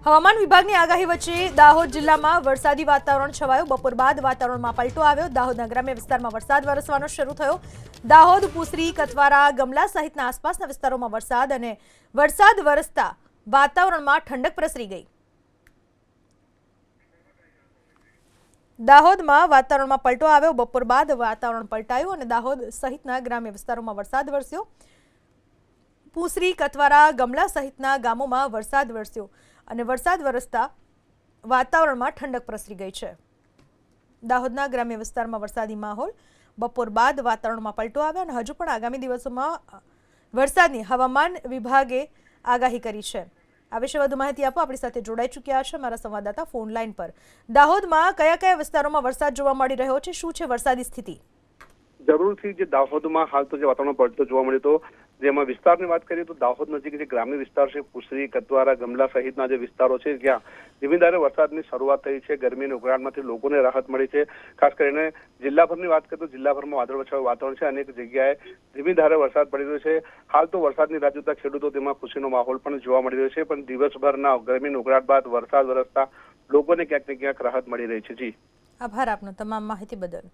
હવામાન વિભાગની આગાહી વચ્ચે દાહોદ જિલ્લામાં વરસાદી વાતાવરણ છવાયું। બપોર બાદ વાતાવરણમાં પલટો આવ્યો। દાહોદના ગ્રામ્ય વિસ્તારમાં વરસાદ વરસવાનો શરૂ થયો। દાહોદ, પુસરી, કતવારા, ગમલા સહિતના આસપાસના વિસ્તારોમાં વરસાદ વરસતા વાતાવરણમાં ઠંડક પ્રસરી ગઈ। દાહોદમાં વાતાવરણમાં પલટો આવ્યો। બપોર બાદ વાતાવરણ પલટાયું અને દાહોદ સહિતના ગ્રામ્ય વિસ્તારોમાં વરસાદ વરસ્યો। પુસરી, કતવારા, ગમલા સહિતના ગામોમાં વરસાદ વરસ્યો અને વરસાદ વરસતા વાતાવરણમાં ઠંડક પ્રસરી ગઈ છે। દાહોદના ગ્રામ્ય વિસ્તારમાં વરસાદી માહોલ। બપોર બાદ વાતાવરણમાં પલટો આવ્યો અને હજુ પણ આગામી દિવસોમાં વરસાદની હવામાન વિભાગે આગાહી કરી છે। આ વિશે વધુ માહિતી આપો આપણી સાથે જોડાઈ ચૂક્યા છે મારા સંવાદદાતા ફોન લાઈન પર। દાહોદમાં કયા કયા વિસ્તારોમાં વરસાદ જોવા મળી રહ્યો છે, શું છે વરસાદી સ્થિતિ? જરૂરથી જે દાહોદમાં હાલ તો જે વાતાવરણ પડતો જોવા મળ્યું તો જેમાં વિસ્તારની વાત કરીએ તો દાહોદ નજીક જે ગ્રામ્ય વિસ્તાર છે, પુસરી, કતવારા, ગમલા સહિતના જે વિસ્તારો છે જ્યાં ધીમી ધારે વરસાદની શરૂઆત થઈ છે। ગરમીની ઉકળાટમાંથી લોકોને રાહત મળી છે। ખાસ કરીને જિલ્લાભરની વાત કરીએ તો જિલ્લાભરમાં વાદળછાયું વાતાવરણ છે। અનેક જગ્યાએ ધીમી ધારે વરસાદ પડી રહ્યો છે। હાલ તો વરસાદની રાહ જોતા ખેડૂતો તેમાં ખુશીનો માહોલ પણ જોવા મળી રહ્યો છે, પણ દિવસભરના ગરમીની ઉકળાટ બાદ વરસાદ વરસતા લોકોને ક્યાંક ને ક્યાંક રાહત મળી રહી છે। જી, આભાર આપનો તમામ માહિતી બદલ।